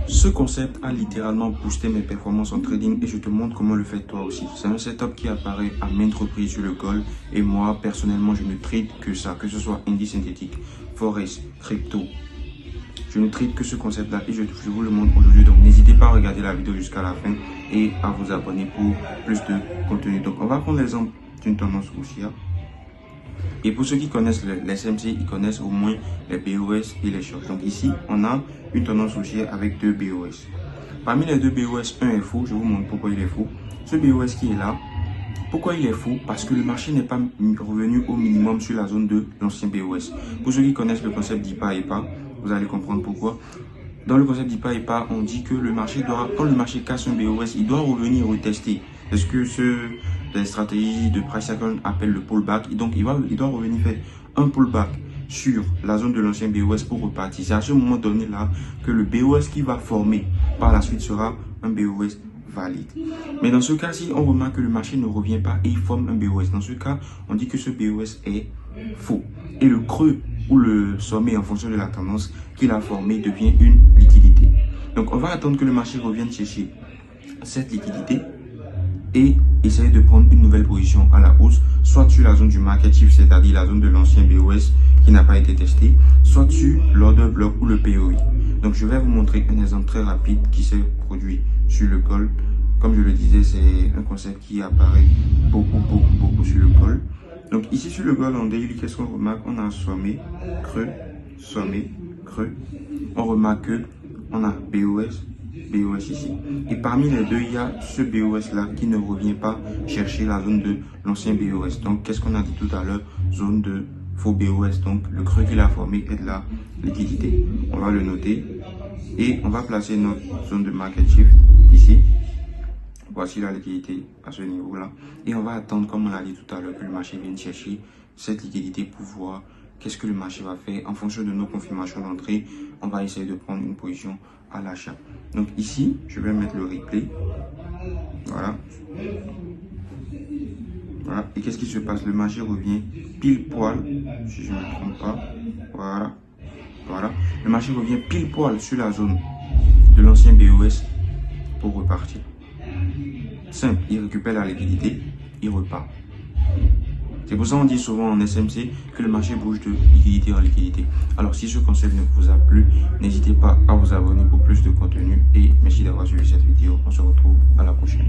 Ce concept a littéralement boosté mes performances en trading et je te montre comment le faire toi aussi. C'est un setup qui apparaît à maintes reprises sur le call et moi personnellement je ne trade que ça, que ce soit indice synthétique, forex, crypto. Je ne trade que ce concept là et je vous le montre aujourd'hui. Donc n'hésitez pas à regarder la vidéo jusqu'à la fin et à vous abonner pour plus de contenu. Donc on va prendre l'exemple d'une tendance haussière. Et pour ceux qui connaissent l'SMC, ils connaissent au moins les BOS et les shorts. Donc ici, on a une tendance haussière avec deux BOS. Parmi les deux BOS, un est faux. Je vous montre pourquoi il est faux. Ce BOS qui est là, pourquoi il est faux? Parce que le marché n'est pas revenu au minimum sur la zone de l'ancien BOS. Pour ceux qui connaissent le concept d'IPA et pas, vous allez comprendre pourquoi. Dans le concept d'IPA et pas, on dit que le marché doit, quand le marché casse un BOS, il doit revenir retester. Est-ce que les stratégies de price action appellent le pullback? Et donc, il doit revenir faire un pullback sur la zone de l'ancien BOS pour repartir. C'est à ce moment donné là que le BOS qui va former par la suite sera un BOS valide. Mais dans ce cas-ci, on remarque que le marché ne revient pas et il forme un BOS. Dans ce cas, on dit que ce BOS est faux. Et le creux ou le sommet en fonction de la tendance qu'il a formé devient une liquidité. Donc, on va attendre que le marché revienne chercher cette liquidité et essayer de prendre une nouvelle position à la hausse, soit sur la zone du market shift, c'est-à-dire la zone de l'ancien BOS qui n'a pas été testé, soit sur l'order block ou le POI. Donc je vais vous montrer un exemple très rapide qui s'est produit sur le call. Comme je le disais, c'est un concept qui apparaît beaucoup sur le call. Donc ici sur le call en daily, qu'est-ce qu'on remarque? On a un sommet, creux, sommet, creux. On remarque que on a BOS ici. Et parmi les deux, il y a ce BOS là qui ne revient pas chercher la zone de l'ancien BOS. Donc, qu'est-ce qu'on a dit tout à l'heure? Zone de faux BOS. Donc, le creux qu'il a formé est de la liquidité. On va le noter. Et on va placer notre zone de market shift ici. Voici la liquidité à ce niveau-là. Et on va attendre, comme on l'a dit tout à l'heure, que le marché vienne chercher cette liquidité pour voir qu'est-ce que le marché va faire. En fonction de nos confirmations d'entrée, on va essayer de prendre une position à l'achat. Donc ici, je vais mettre le replay. Voilà. Voilà. Et qu'est-ce qui se passe? Le marché revient pile poil, si je ne me trompe pas. Voilà. Voilà. Le marché revient pile poil sur la zone de l'ancien BOS pour repartir. Simple, il récupère la liquidité, il repart. C'est pour ça qu'on dit souvent en SMC que le marché bouge de liquidité en liquidité. Alors si ce concept ne vous a plu, n'hésitez pas à vous abonner pour plus de contenu et merci d'avoir suivi cette vidéo. On se retrouve à la prochaine.